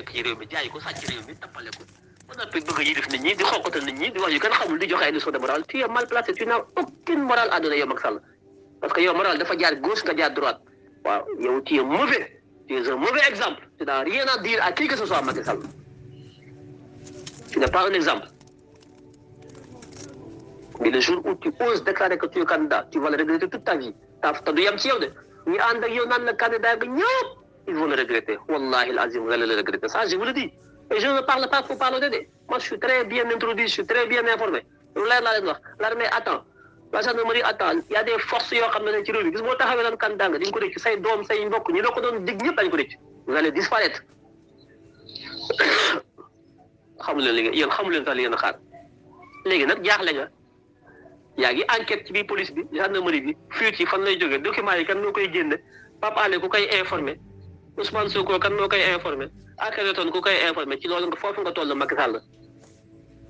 nekk ci réew mi jaay ko sàcc réew mi tappale ko ba noppi bëgg a yilif nit ñi di xokkatal nit ñi di wax yu kenn xamul di joxe ay leçons de morale tu es mal placé tu n'as aucune morale à donner yow Macky Sall parce que yow morale dafa jaar gauche nga jaar droite waaw yow tu es mauvais tu es un mauvais exemple tu n'as rien à dire à qui que ce soit Macky Sall tu n'es pas un exemple mais le jour où tu oses déclarer que tu es candidat tu vas le regretter toute ta vie te du yem ci yow de ñu ànd ak yow naan la candidat bi ñëpp ils vont le regretter wallahi al-azim vous allez le regretter ça je vous le dis et je ne parle pas pour parler de moi je suis très bien introduit je suis très bien informé lu leer laa leen wax l'armée attend la gendarmerie attend il y a des forces yoo xam ne ci réew mi gis boo taxawee naan candidat nga di nga ko rëcc say doom say mbokk ñi la ko doon dig ñëpp dañu ko rëcc vous allez disparaître xamu leen li nga yéen xamu leen sax li ngeen a xaar léegi nag jaaxle nga yaa ngi enquête ci biir police bi gendarmerie bi fuite yi fan lay jógee documents yi kan moo koy génne Pape Alé ku koy informé Ousmane Sonko kan moo koy informé Akhenaton ku koy informé ci loolu nga foofu nga toll Macky Sall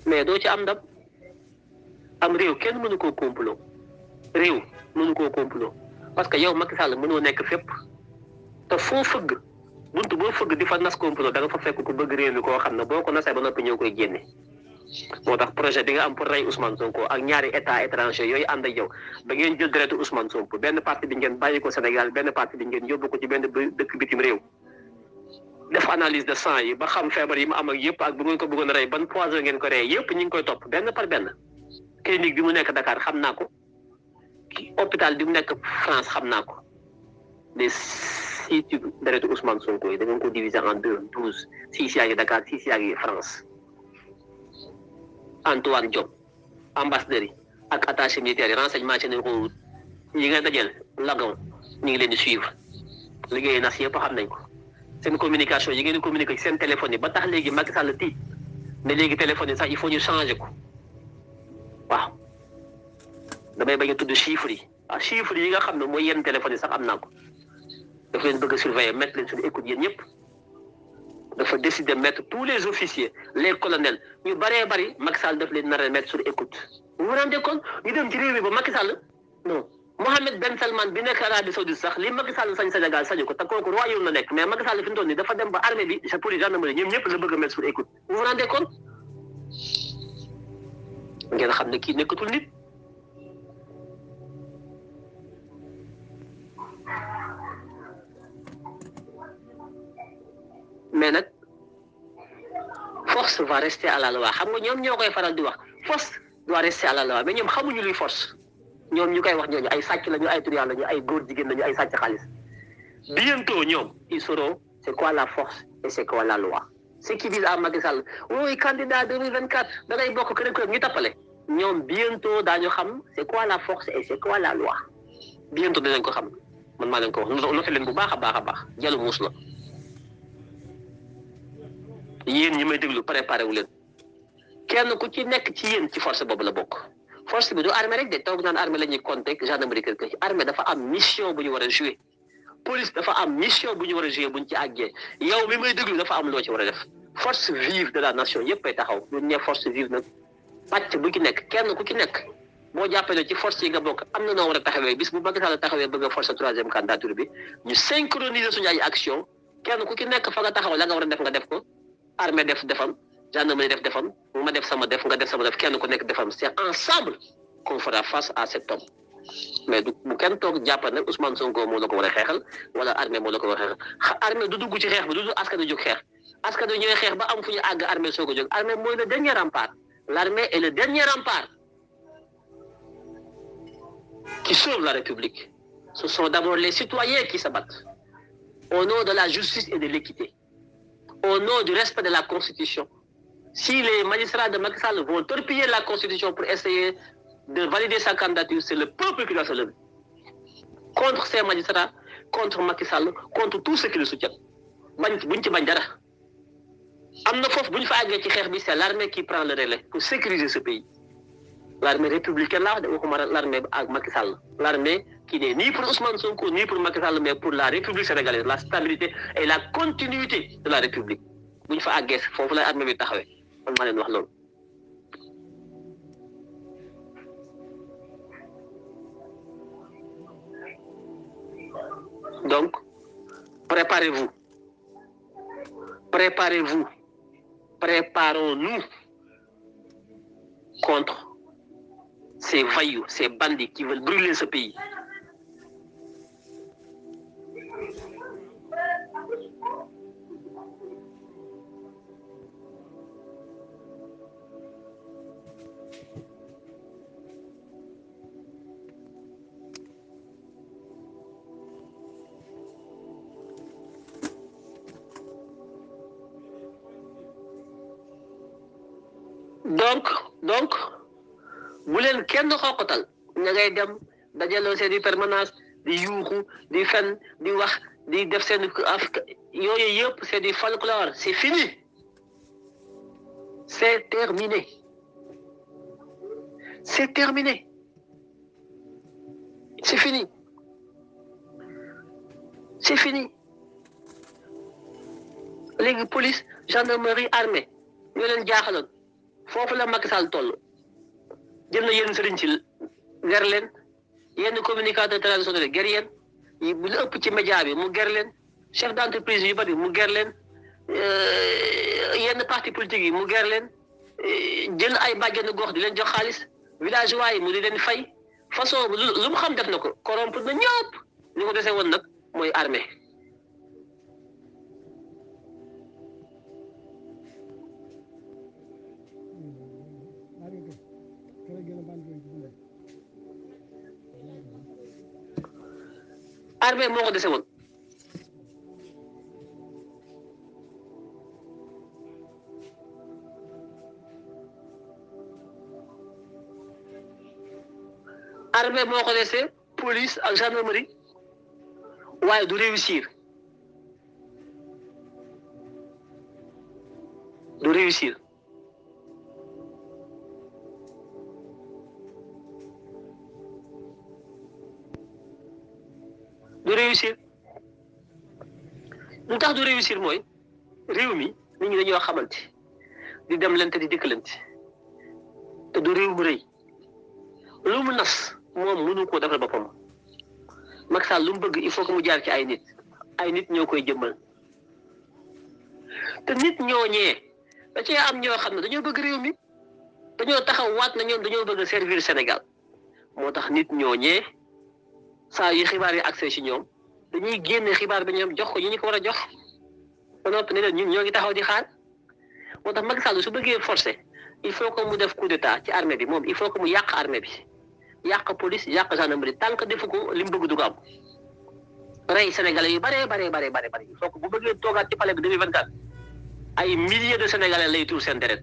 mais doo ci am ndam am réew kenn mënu koo complot réew mënu koo complot parce que yow Macky Sall mënoo nekk fépp te foo fëgg buntu boo fëgg di fa nas complot da nga fa fekk ku bëgg réew mi koo xam ne boo ko nasee ba noppi ñoo koy génne. moo tax projet bi nga am pour rey Ousmane Sonko ak ñaari état étranger yooyu ànd ak yow ba ngeen jël deretu Ousmane Sonko benn parti bi ngeen bàyyi ko Sénégal benn parti bi ngeen yóbbu ko ci benn dëkk bitim réew def analyse de sang yi ba xam feebar yi mu am ak yëpp ak bu ngeen ko bëggoon a rey ban poison ngeen ko rey yëpp ñu ngi koy topp benn par benn clinique bi mu nekk Dakar xam naa ko hôpital bi mu nekk France xam naa ko les 6 tubes deretu Ousmane Sonko yi da ngeen ko diviser en 12 6 yaa ngi Dakar 6 yaa ngi France. Antoine Diop ambassadeur yi ak attaché militaire yi renseignement généraux yi nga dajeel lagon ñu ngi leen di suivre liggéey nas yëpp xam nañ ko seen communication yi ngeen di communiquer ci seen téléphone yi ba tax léegi Macky Sall tiit mais léegi téléphone yi sax il faut ñu changer ko waaw damay bañ a tudd chiffres yi waaw chiffres yi nga xam ne mooy yenn téléphone yi sax am naa ko daf leen bëgg a surveiller mettre leen suñu écoute yéen ñëpp dafa décider mettre tous les officiers les colonels ñu bëree bëri Macky Sall daf leen nar a mettre sur écoute vous vous rendez compte ñu dem ci réew mi ba Macky Sall non Mohammed Ben Salman bi nekk Arabie Saoudite sax li Macky Sall sañ Sénégal sañu ko te kooku royaume la nekk mais Macky Sall fi mu toll nii dafa dem ba armée bi sa police gendarmerie ñoom ñëpp la bëgg a mettre sur écoute vous vous rendez compte ngeen xam ne kii nekkatul nit mais nag force va rester à la loi xam nga ñoom ñoo koy faral di wax force doit rester à la loi mais ñoom xamuñu luy force ñoom ñu koy wax ñooñu ay sàcc lañu ay truand lañu ay góor jigéen lañu ay sàcc xaalis bientôt ñoom ils sauront c'est quoi la force et c'est quoi la loi ceux qui disent à Macky Sall oui candidat 2024 da ngay bokk kër kër ñu tappale ñoom bientôt daañu xam c'est quoi la force et c'est quoi la loi bientôt dinañ ko xam man maa leen ko wax noté leen bu baax a baax jalu muus la yéen ñi may déglu préparé wu leen kenn ku ci nekk ci yéen ci force boobu la bokk force bi du armée rek de toog naan armée la ñuy compter gendarmerie kër kër armée dafa am mission bu ñu war a jouer police dafa am mission bu ñu war a jouer bu ñu ci àggee yow mi may déglu dafa am loo ci war a def force vive de la nation yëpp ay taxaw ñu ne force vive nag pàcc bu ci nekk kenn ku ci nekk boo jàppale ci force yi nga bokk am na noo war a taxawee bis bu Macky Sall taxawee bëgg a force troisième candidature bi ñu synchroniser suñu ay action kenn ku ci nekk fa nga taxaw la nga war a def nga def ko armée def defam gendarmerie def defam ma def sama def nga def sama def kenn ku nekk defam c'est ensemble qu'on fera face à cet homme mais du bu kenn toog jàppal nag Ousmane Sonko moo la ko war a xeexal wala armée moo la ko war a xeexal armée du dugg ci xeex bi du askan wi jóg xeex askan wi ñooy xeex ba am fu ñu àgg armée soo ko jóg armée mooy le dernier rempart l'armée est le dernier rempart qui sauve la République ce sont d'abord les citoyens qui se battent au nom de la justice et de l'équité au nom du respect de la Constitution. Si les magistrats de Macky Sall vont torpiller la Constitution pour essayer de valider sa candidature, c'est le peuple qui doit se lever. Contre ces magistrats, contre Macky Sall, contre tous ceux qui le soutiennent. C'est l'armée qui prend le relais pour sécuriser ce pays. L'armée républicaine, l'armée avec Macky Sall. L'armée qui n'est ni pour Ousmane Sonko, ni pour Macky Sall, mais pour la République sénégalaise, la stabilité et la continuité de la République. Il faut que l'armée soit taxawé. Donc, préparez-vous. Préparez-vous, préparons-nous contre ces voyous, ces bandits qui veulent brûler ce pays. Donc bu leen kenn xoqatal ña ngay dem dajaloo seen i permanence di yuuxu di fen di wax di def seen yooyu yëpp c'est du folklore, c'est fini, c'est terminé, c'est terminé, c'est fini, c'est fini. Léegi police gendarmerie armée ñoo leen jaaxaloon foofu la Macky Sall toll. jël na yenn sëriñ ci ger leen yenn communicateur traditionnel ger yéen bu la ëpp ci média bi mu ger leen chef d'entreprise yu bari mu ger leen yenn parti politique yi mu ger leen jël ay bàjjenu gox di leen jox xaalis villageois yi mu di leen fay façon lu mu xam def na ko corrompre na ñëpp li ko dese woon nag mooy armée. armée moo ko dese woon armée moo ko dese police ak gendarmerie waaye du réussir du réussir du réussir lu tax du réussir mooy réew mi nit ñi dañoo xamante di dem lente di dikkalante te du réew mu rëy lu mu nas moom mënu koo defal boppam Macky Sall lu mu bëgg il faut que mu jaar ci ay nit ñoo koy jëmmal te nit ñooñee da cee am ñoo xam ne dañoo bëgg réew mi dañoo taxaw waat na ñoom dañoo bëgg servir Sénégal moo tax nit ñooñee saa yu xibaar yi accès ci ñoom dañuy génne xibaar bi ñoom jox ko ñu ko war a jox ba noppi ne leen ñun ñoo ngi taxaw di xaar moo tax Macky Sall su bëggee forcer il faut que mu def coup d'état ci armée bi moom il faut que mu yàq armée bi yàq police yàq gendarmerie tant que defu ko li mu bëgg du ko am rey sénégalais yu bare il faut que bu bëggee toogaat ci palais bi 2024 ay milliers de sénégalais lay tuur seen deret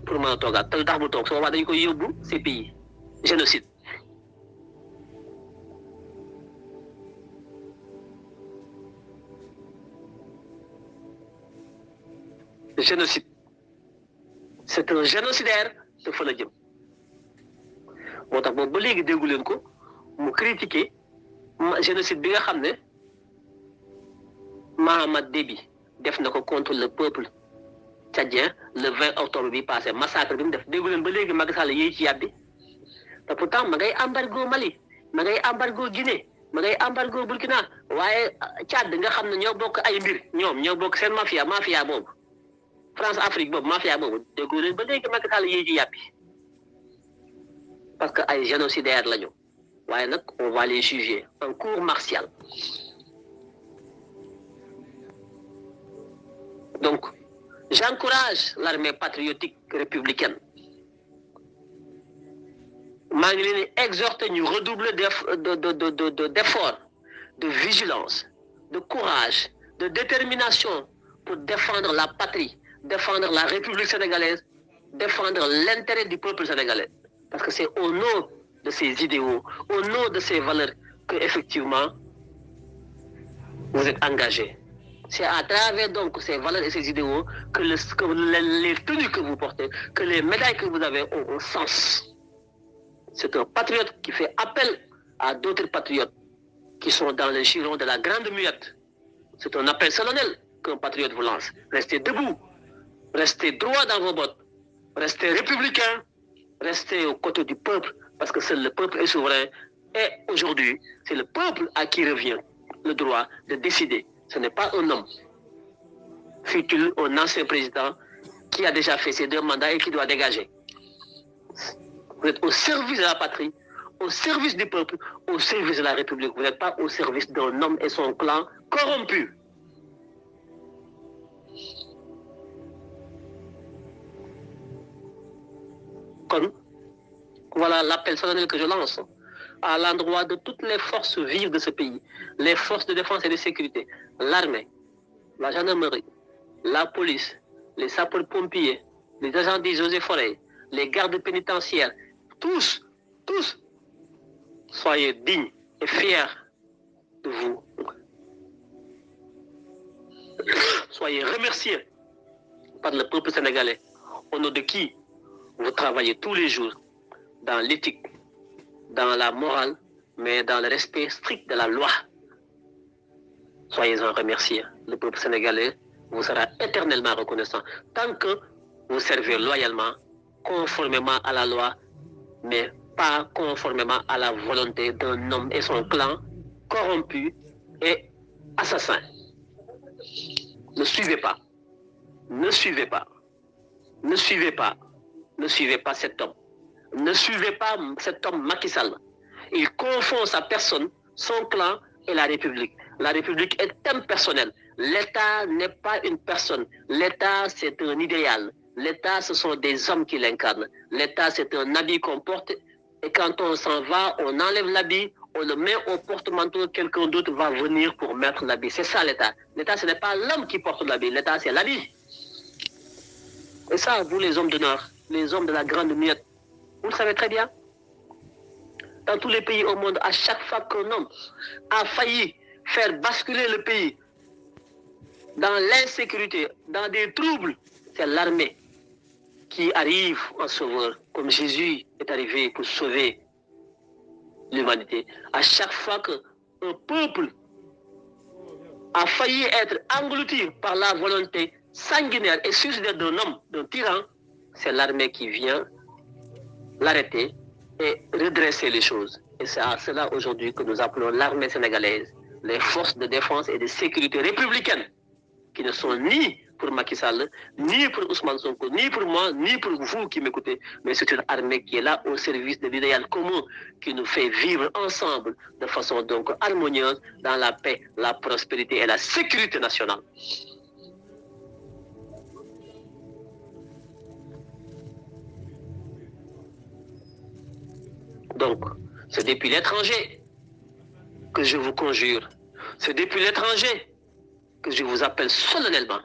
pour mën a toogaat te lu tax mu toog su boobaa dañu koy yóbbu ces pays génocide. Génocide c'est un génocidaire te fa la jëm moo tax boobu ba léegi déggu leen ko mu critiquer génocide bi nga xam ne Mahamad Déby def na ko contre le peuple tchadien le 20 octobre bi passé massacre bi mu def déggu leen ba léegi Macky Sall yéey ci yàbbi te pourtant ma ngay embargo Mali ma ngay embargo Guinée ma ngay embargo Burkina waaye Tchad nga xam ne ñoo bokk ay mbir ñoo bokk seen mafia boobu France Afrique boobu mafia boobu déggu leen ba léegi Macky Sall yéey ci yàbbi parce que ay génocidaires lañu waaye nag on va les juger en cour martiale. Donc j'encourage l'armée patriotique républicaine maa ngi leen di exhorter ñu redoubler d'efforts, de vigilance, de courage, de détermination pour défendre la patrie, défendre la République sénégalaise, défendre l'intérêt du peuple sénégalais. Parce que c'est au nom de ces idéaux, au nom de ces valeurs que effectivement vous êtes engagés. C'est à travers donc ces valeurs et ces idéaux que les tenues que vous portez, que les médailles que vous avez ont un sens. C'est un patriote qui fait appel à d'autres patriotes qui sont dans le giron de la grande muette. C'est un appel solennel qu'un patriote vous lance. Restez debout, restez droit dans vos bottes, restez républicains, restez aux côtés du peuple, parce que seul le peuple est souverain. Et aujourd'hui, c'est le peuple à qui revient le droit de décider. Ce n'est pas un homme. fut-il un ancien président qui a déjà fait ses 2 mandats et qui doit dégager. Vous êtes au service de la patrie, au service du peuple, au service de la République. Vous n'êtes pas au service d'un homme et son clan corrompu. Comme, voilà l'appel solennel que je lance à l'endroit de toutes les forces vives de ce pays, les forces de défense et de sécurité, l'armée, la gendarmerie, la police, les sapeurs-pompiers, les agents des eaux et forêts, les gardes pénitentiaires, tous, soyez dignes et fiers de vous. Soyez remerciés par le peuple sénégalais, au nom de qui vous travaillez tous les jours dans l'éthique, dans la morale, mais dans le respect strict de la loi. Soyez-en remerciés. Le peuple sénégalais vous sera éternellement reconnaissant tant que vous servez loyalement, conformément à la loi, mais pas conformément à la volonté d'un homme et son clan corrompu et assassin. Ne suivez pas. Ne suivez pas. Ne suivez pas. Ne suivez pas cet homme. Ne suivez pas cet homme Macky Sall. Il confond sa personne, son clan et la République. La République est impersonnelle. L'État n'est pas une personne. L'État, c'est un idéal. L'État, ce sont des hommes qui l'incarnent. L'État, c'est un habit qu'on porte et quand on s'en va, on enlève l'habit, on le met au porte-manteau, quelqu'un d'autre va venir pour mettre l'habit. C'est ça l'État. L'État, ce n'est pas l'homme qui porte l'habit. L'État, c'est l'habit. Et ça, vous les hommes de Nord, les hommes de la grande muette, vous le savez très bien. Dans tous les pays au monde, à chaque fois qu'un homme a failli faire basculer le pays dans l'insécurité, dans des troubles, c'est l'armée qui arrive en sauveur, comme Jésus est arrivé pour sauver l'humanité. À chaque fois qu'un peuple a failli être englouti par la volonté sanguinaire et suicidaire d'un homme, d'un tyran, c'est l'armée qui vient l'arrêter et redresser les choses. Et c'est à cela aujourd'hui que nous appelons l'armée sénégalaise, les forces de défense et de sécurité républicaines, qui ne sont ni pour Macky Sall, ni pour Ousmane Sonko, ni pour moi, ni pour vous qui m'écoutez, mais c'est une armée qui est là au service de l'idéal commun, qui nous fait vivre ensemble de façon donc harmonieuse dans la paix, la prospérité et la sécurité nationale. Donc, c'est depuis l'étranger que je vous conjure, c'est depuis l'étranger que je vous appelle solennellement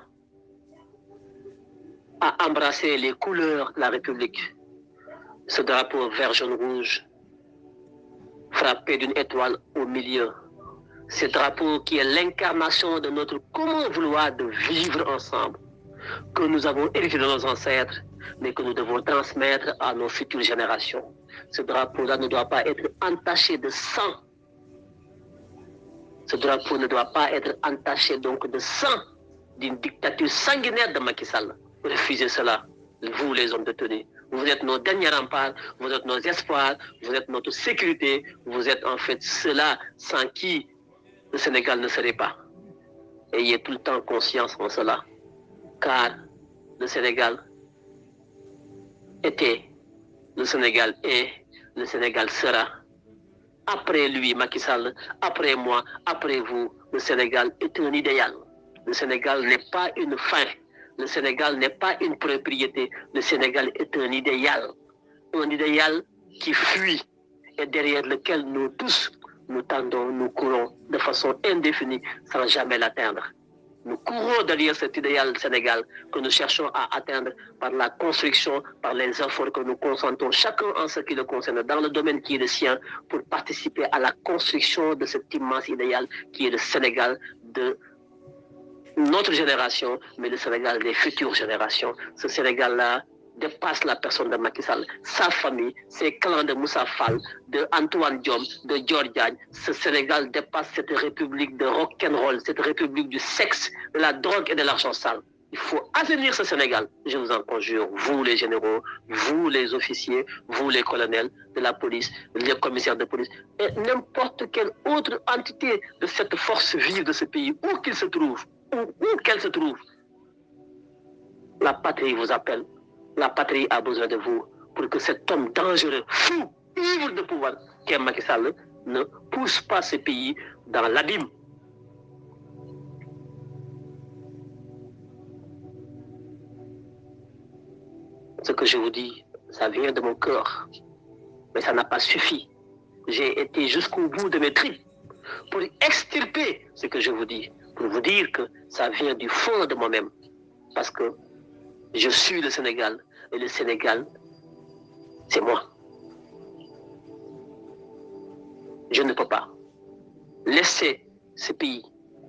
à embrasser les couleurs de la République. Ce drapeau vert, jaune, rouge, frappé d'une étoile au milieu. Ce drapeau qui est l'incarnation de notre commun vouloir de vivre ensemble, que nous avons hérité de nos ancêtres, mais que nous devons transmettre à nos futures générations. Ce drapeau-là ne doit pas être entaché de sang. Ce drapeau ne doit pas être entaché donc de sang d'une dictature sanguinaire de Macky Sall. Refusez cela, vous les hommes de tenue. Vous êtes nos derniers remparts, vous êtes nos espoirs, vous êtes notre sécurité, vous êtes en fait cela sans qui le Sénégal ne serait pas. Ayez tout le temps conscience en cela, car le Sénégal était, le Sénégal est, le Sénégal sera. Après lui, Macky Sall, après moi, après vous, le Sénégal est un idéal. Le Sénégal n'est pas une fin. Le Sénégal n'est pas une propriété. Le Sénégal est un idéal. Un idéal qui fuit et derrière lequel nous tous, nous tendons, nous courons de façon indéfinie sans jamais l'atteindre. Nous courons derrière cet idéal Sénégal que nous cherchons à atteindre par la construction, par les efforts que nous consentons, chacun en ce qui le concerne, dans le domaine qui est le sien, pour participer à la construction de cet immense idéal qui est le Sénégal de notre génération, mais le Sénégal des futures générations. Ce Sénégal-là dépasse la personne de Macky Sall, sa famille, ses clans de Moussa Fall, de Antoine Diome, de Dior Diagne. Ce Sénégal dépasse cette république de rock'n'roll, cette république du sexe, de la drogue et de l'argent sale. Il faut assainir ce Sénégal, je vous en conjure, vous les généraux, vous les officiers, vous les colonels de la police, les commissaires de police, et n'importe quelle autre entité de cette force vive de ce pays, où qu'il se trouve, où qu'elle se trouve. La patrie vous appelle. La patrie a besoin de vous pour que cet homme dangereux, fou, ivre de pouvoir, qu'est Macky Sall, ne pousse pas ce pays dans l'abîme. Ce que je vous dis, ça vient de mon cœur. Mais ça n'a pas suffi. J'ai été jusqu'au bout de mes tripes pour extirper ce que je vous dis, pour vous dire que ça vient du fond de moi-même. Parce que je suis le Sénégal, et le Sénégal, c'est moi. Je ne peux pas laisser ce pays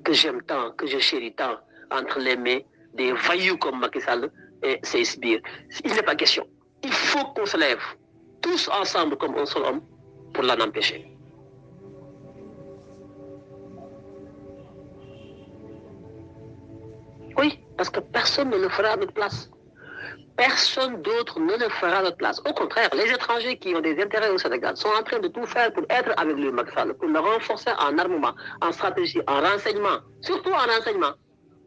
que j'aime tant, que je chéris tant, entre les mains des voyous comme Macky Sall et ses sbires. Il n'est pas question. Il faut qu'on se lève, tous ensemble comme un seul homme, pour l'en empêcher. Oui, parce que personne ne le fera à notre place. Personne d'autre ne le fera à notre place. Au contraire, les étrangers qui ont des intérêts au Sénégal sont en train de tout faire pour être avec le Macky Sall, pour le renforcer en armement, en stratégie, en renseignement, surtout en renseignement,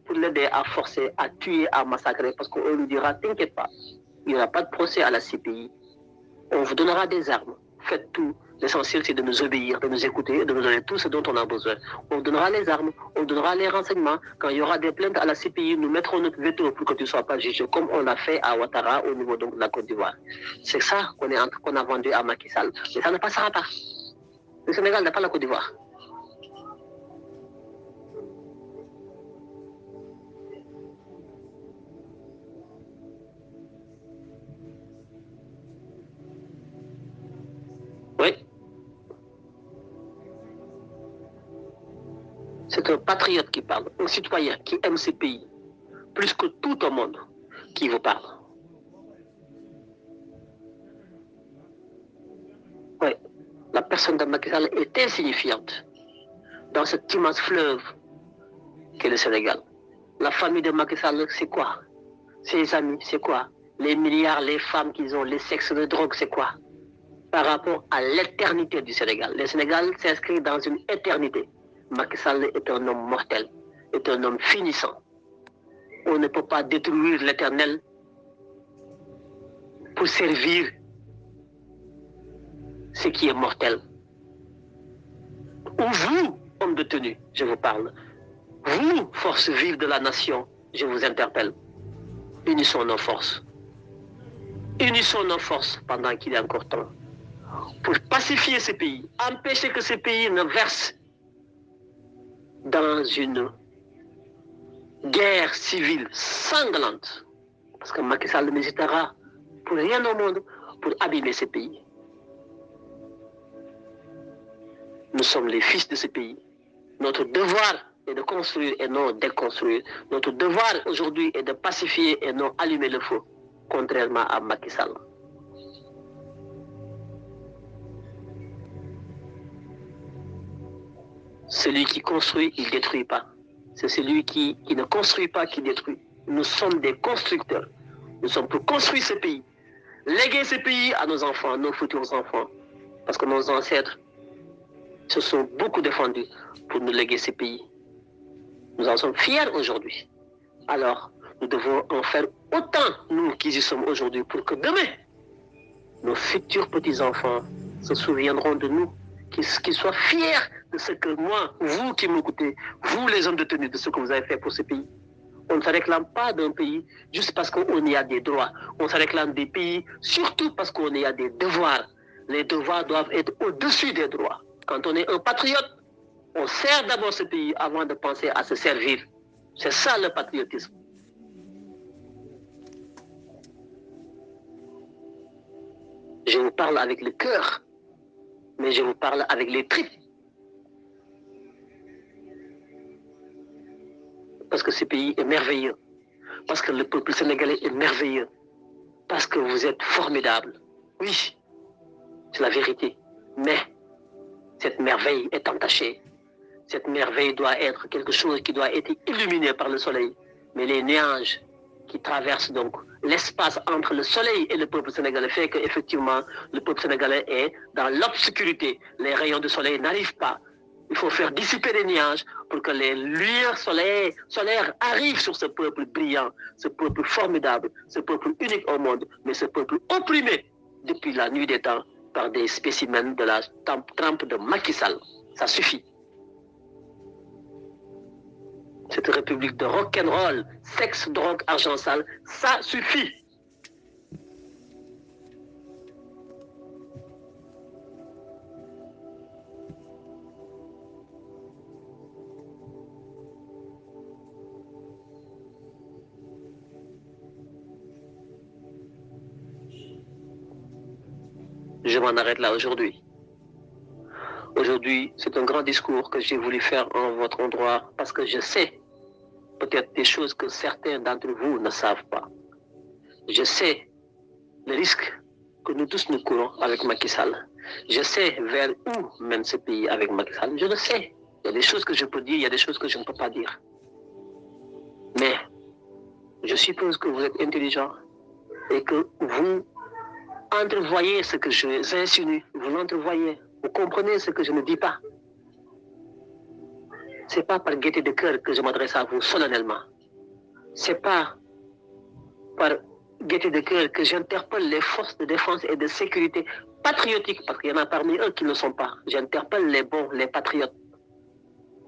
pour l'aider à forcer, à tuer, à massacrer, parce qu'on lui dira, t'inquiète pas, il n'y aura pas de procès à la CPI, on vous donnera des armes, faites tout. L'essentiel, c'est de nous obéir, de nous écouter, de nous donner tout ce dont on a besoin. On donnera les armes, on donnera les renseignements. Quand il y aura des plaintes à la CPI, nous mettrons notre veto pour que tu ne sois pas jugé, comme on l'a fait à Ouattara au niveau donc, de la Côte d'Ivoire. C'est ça qu'on a vendu à Macky Sall. Mais ça ne passera pas. Le Sénégal n'a pas la Côte d'Ivoire. Oui. C'est un patriote qui parle, un citoyen qui aime ce pays, plus que tout au monde, qui vous parle. Oui, la personne de Macky Sall est insignifiante dans cet immense fleuve qu'est le Sénégal. La famille de Macky Sall, c'est quoi? Ses amis, c'est quoi? Les milliards, les femmes qu'ils ont, les sexes de drogue, c'est quoi? Par rapport à l'éternité du Sénégal. Le Sénégal s'inscrit dans une éternité. Macky Sall est un homme mortel, est un homme finissant. On ne peut pas détruire l'éternel pour servir ce qui est mortel. Ou vous, homme de tenue, je vous parle. Vous, force vive de la nation, je vous interpelle. Unissons nos forces. Unissons nos forces pendant qu'il est encore temps. Pour pacifier ce pays, empêcher que ce pays ne verse dans une guerre civile sanglante. Parce que Macky Sall n'hésitera pour rien au monde pour abîmer ce pays. Nous sommes les fils de ce pays. Notre devoir est de construire et non déconstruire. Notre devoir aujourd'hui est de pacifier et non allumer le feu, contrairement à Macky Sall. Celui qui construit, il ne détruit pas. C'est celui qui ne construit pas qui détruit. Nous sommes des constructeurs. Nous sommes pour construire ce pays. Léguer ce pays à nos enfants, nos futurs enfants. Parce que nos ancêtres se sont beaucoup défendus pour nous léguer ce pays. Nous en sommes fiers aujourd'hui. Alors, nous devons en faire autant, nous qui y sommes aujourd'hui, pour que demain, nos futurs petits-enfants se souviendront de nous, qu'ils soient fiers de ce que moi, vous qui m'écoutez, vous les hommes de tenue, de ce que vous avez fait pour ce pays. On ne se réclame pas d'un pays juste parce qu'on y a des droits. On se réclame des pays surtout parce qu'on y a des devoirs. Les devoirs doivent être au-dessus des droits. Quand on est un patriote, on sert d'abord ce pays avant de penser à se servir. C'est ça le patriotisme. Je vous parle avec le cœur, mais je vous parle avec les tripes. Parce que ce pays est merveilleux. Parce que le peuple sénégalais est merveilleux. Parce que vous êtes formidables. Oui, c'est la vérité. Mais cette merveille est entachée. Cette merveille doit être quelque chose qui doit être illuminé par le soleil. Mais les nuages qui traversent donc l'espace entre le soleil et le peuple sénégalais fait qu'effectivement, le peuple sénégalais est dans l'obscurité. Les rayons du soleil n'arrivent pas Il faut faire dissiper les nuages pour que les lueurs solaires arrivent sur ce peuple brillant, ce peuple formidable, ce peuple unique au monde, mais ce peuple opprimé depuis la nuit des temps par des spécimens de la trempe de Macky Sall. Ça suffit. Cette république de rock'n'roll, sexe, drogue, argent sale, ça suffit. Je m'en arrête là aujourd'hui. Aujourd'hui, c'est un grand discours que j'ai voulu faire en votre endroit parce que je sais peut-être des choses que certains d'entre vous ne savent pas. Je sais le risque que nous tous nous courons avec Macky Sall. Je sais vers où mène ce pays avec Macky Sall. Je le sais. Il y a des choses que je peux dire, il y a des choses que je ne peux pas dire. Mais je suppose que vous êtes intelligent et que vous entrevoyez ce que j'insinue, vous l'entrevoyez, vous comprenez ce que je ne dis pas. Ce n'est pas par gaieté de cœur que je m'adresse à vous solennellement. Ce n'est pas par gaieté de cœur que j'interpelle les forces de défense et de sécurité patriotiques, parce qu'il y en a parmi eux qui ne le sont pas. J'interpelle les bons, les patriotes,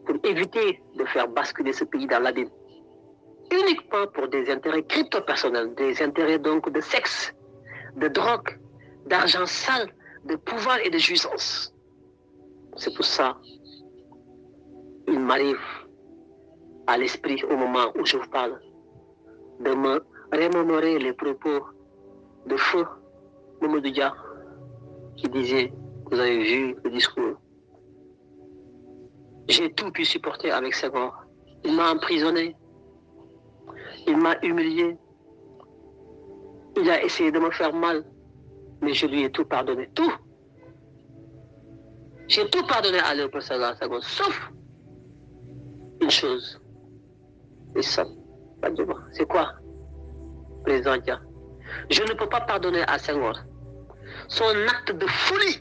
pour éviter de faire basculer ce pays dans l'abîme. Uniquement pour des intérêts crypto-personnels, des intérêts donc de sexe, de drogue, d'argent sale, de pouvoir et de jouissance. C'est pour ça il m'arrive à l'esprit au moment où je vous parle de me remémorer les propos de feu Mamadou Dia qui disait, vous avez vu le discours, j'ai tout pu supporter avec Senghor. Il m'a emprisonné, il m'a humilié, il a essayé de me faire mal, mais je lui ai tout pardonné, tout. J'ai tout pardonné à Léopold Sédar Senghor, sauf une chose. Et ça, c'est quoi, président Dia? Je ne peux pas pardonner à Senghor son acte de folie.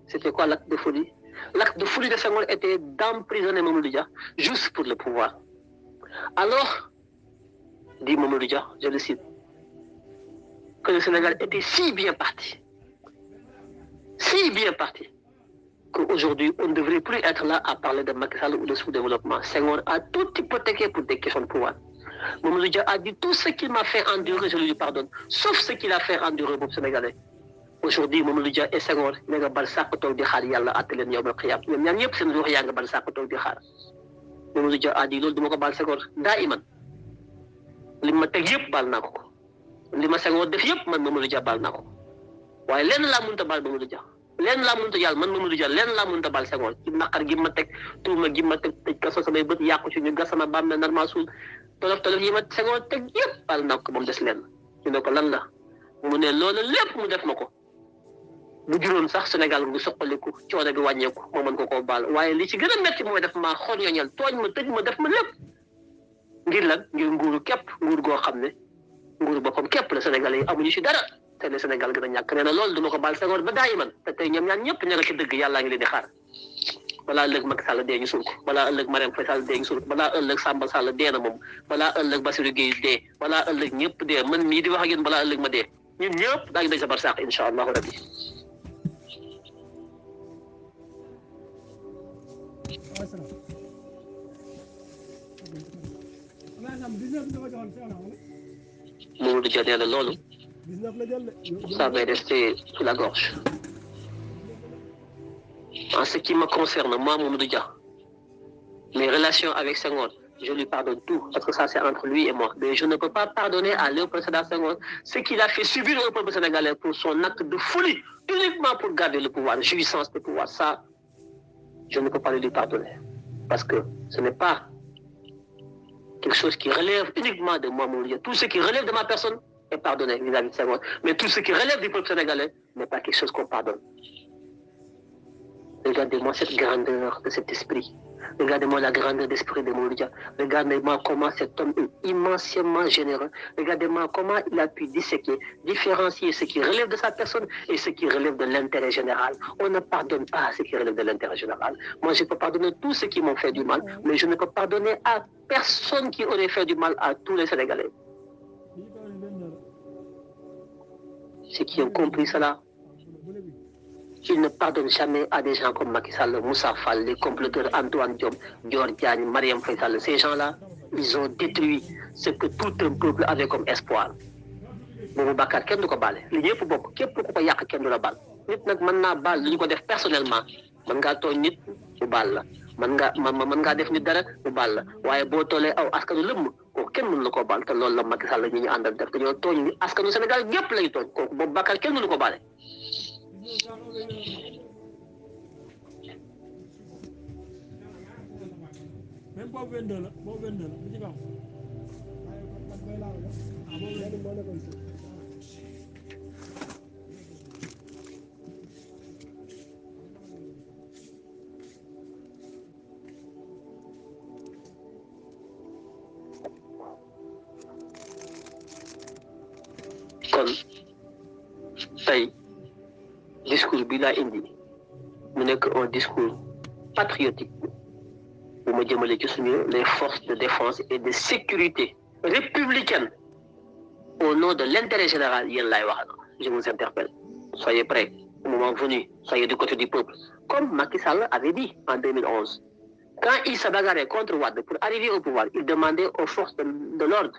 C'était quoi l'acte de folie? L'acte de folie de Senghor était d'emprisonner Mamadou Dia juste pour le pouvoir. Alors, dit Mamadou Dia, je le cite, que le Sénégal était si bien parti, qu'aujourd'hui, on ne devrait plus être là à parler de Macky Sall ou de sous-développement. Senghor a tout hypothéqué pour des questions de pouvoir. Mamadou Dia a dit tout ce qu'il m'a fait endurer, je lui pardonne, sauf ce qu'il a fait endurer au peuple sénégalais. Aujourd'hui, Mamadou Dia et Senghor, ña nga bal sàq toog di xaar yàlla àtte leen yow ma xiyaam ñoom ñaar ñëpp seen ruux yaa nga bal sàq toog di xaar. Mamadou Dia a dit loolu du ma ko baal Senghor daa iman li ma teg yëpp baal naa ko li ma Senghor def yëpp man Mamadou Dia baal naa ko waaye lenn laa mënut a baal Mamadou Dia lenn laa mënut a yàlla man Mamadou Dia lenn laa mënut a baal Senghor ci naqar gi ma teg tuuma gi ma teg tëj kaso samay bët yàqu ci ñu gas sama bàmmeel normal suul tolof yi ma Senghor teg yëpp baal naa ko moom des lenn ñu ne ko lan la mu ne loolu lépp mu def ma ko bu juróon sax Sénégal bu soqaliku coono bi wàññeeku moo mën ko koo baal waaye li ci gën a métti mooy def maa xool ñooñal tooñ ma tëj ma def ma lépp ngir lan ngir nguuru képp nguur goo xam ne nguuru boppam képp la Sénégalais yi amuñu ci dara te le Sénégal gën a ñàkk nee na loolu du ma ko baal Senghor ba daa iman te tey ñoom ñaan ñëpp ña nga ci dëgg yàllaa ngi leen di xaar balaa ëllëg Macky Sall dee ñu suul ko balaa ëllëg Marème Faye Sall dee ñu suul ko balaa ëllëg Samba Sall dee na moom balaa ëllëg Bassirou Guèye dee balaa ëllëg ñëpp dee man mii di wax ak yéen balaa ëllëg ma dee ñun ñëpp daañu dañ sa barsàq incha allahu rabbi. Mamadou Dia nee na loolu ça va rester sous la gorge. En ce qui me concerne, moi, Mamadou Dia, mes relations avec Senghor, je lui pardonne tout, parce que ça c'est entre lui et moi. Mais je ne peux pas pardonner à Léopold Sédar Senghor ce qu'il a fait subir au peuple sénégalais pour son acte de folie, uniquement pour garder le pouvoir, jouissance de pouvoir. Ça, je ne peux pas lui pardonner. Parce que ce n'est pas quelque chose qui relève uniquement de moi, Mamadou Dia. Tout ce qui relève de ma personne est pardonné vis-à-vis de Senghor. Mais tout ce qui relève du peuple sénégalais n'est pas quelque chose qu'on pardonne. Regardez-moi cette grandeur de cet esprit. Regardez-moi la grandeur d'esprit de Mouloudia. Regardez-moi comment cet homme est immensément généreux. Regardez-moi comment il a pu disséquer, différencier ce qui relève de sa personne et ce qui relève de l'intérêt général. On ne pardonne pas ce qui relève de l'intérêt général. Moi, je peux pardonner tous ceux qui m'ont fait du mal, mais je ne peux pardonner à personne qui aurait fait du mal à tous les Sénégalais. Ceux qui ont compris cela, il ne pardonne jamais à des gens comme Macky Sall, Moussa Fall, les comploteurs Antoine Diop, Dior Diagne, Mariam Faisal. Ces gens-là, ils ont détruit ce que tout un peuple avait comme espoir. Boubou Bakar kenn du ko baale li ñëpp bokk képp ku ko yàq kenn du la baal nit nag mën naa baal li ñu ko def personnellement mën ngaa tooñ nit mu baal la mën ngaa def nit dara mu baal la waaye boo toolee aw askanu lëmm kooku kenn mënu la koo baal te loolu la Macky Sall ñi ñu àndal def dañoo tooñ askanu Sénégal ñëpp lay tooñ kooku Boubou Bakar kenn mënu ko baale. Même pas 22 là, pas 22 là, bu ci kaw. Kon tey discours bi laa indi mu nekk un discours patriotique bu ma jëmale ci suñu les forces de défense et de sécurité républicaine au nom de l'intérêt général yéen laay wax je vous interpelle soyez prêts au moment venu soyez du côté du peuple comme Macky Sall avait dit en 2011 quand il se bagarrait contre Wade pour arriver au pouvoir il demandait aux forces de l'ordre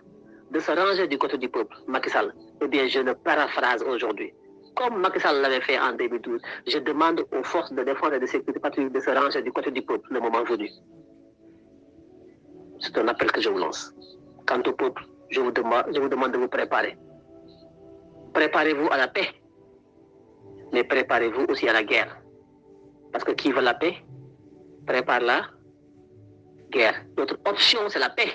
de se ranger du côté du peuple Macky Sall. Eh bien je le paraphrase aujourd'hui comme Macky Sall l'avait fait en 2012 je demande aux forces de défense et de sécurité patriotique de se ranger du côté du peuple le moment venu. C'est un appel que je vous lance. Quant au peuple, je vous demande de vous préparer. Préparez-vous à la paix, mais préparez-vous aussi à la guerre. Parce que qui veut la paix, prépare la guerre. Notre option, c'est la paix.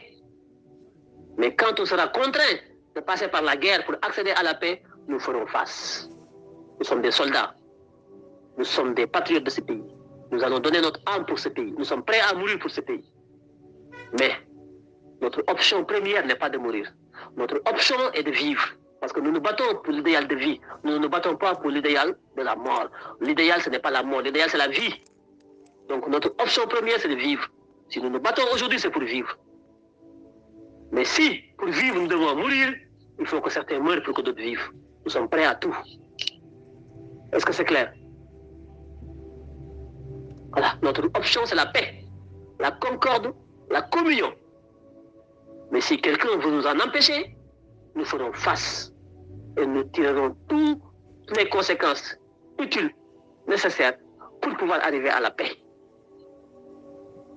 Mais quand on sera contraint de passer par la guerre pour accéder à la paix, nous ferons face. Nous sommes des soldats. Nous sommes des patriotes de ce pays. Nous allons donner notre âme pour ce pays. Nous sommes prêts à mourir pour ce pays. Mais notre option première n'est pas de mourir. Notre option est de vivre. Parce que nous nous battons pour l'idéal de vie. Nous ne nous battons pas pour l'idéal de la mort. L'idéal, ce n'est pas la mort. L'idéal, c'est la vie. Donc notre option première, c'est de vivre. Si nous nous battons aujourd'hui, c'est pour vivre. Mais si, pour vivre, nous devons mourir, il faut que certains meurent pour que d'autres vivent. Nous sommes prêts à tout. Est-ce que c'est clair? Voilà, notre option, c'est la paix, la concorde, la communion. Mais si quelqu'un veut nous en empêcher, nous ferons face et nous tirerons toutes les conséquences utiles, nécessaires pour pouvoir arriver à la paix.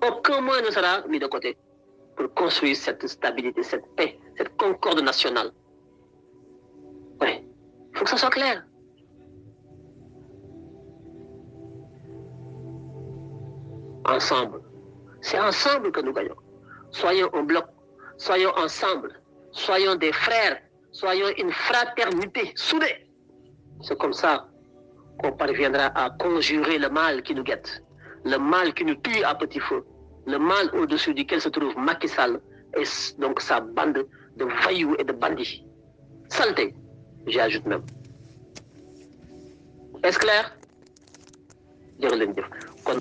Aucun moyen ne sera mis de côté pour construire cette stabilité, cette paix, cette concorde nationale. Oui, il faut que ça soit clair. Ensemble. C'est ensemble que nous gagnons. Soyons un bloc, soyons ensemble, soyons des frères, soyons une fraternité soudée. C'est comme ça qu'on parviendra à conjurer le mal qui nous guette, le mal qui nous tue à petit feu, le mal au-dessus duquel se trouve Macky Sall et donc sa bande de voyous et de bandits. Saleté, j'ajoute même. Est-ce clair? Jërë leen jëf. Kon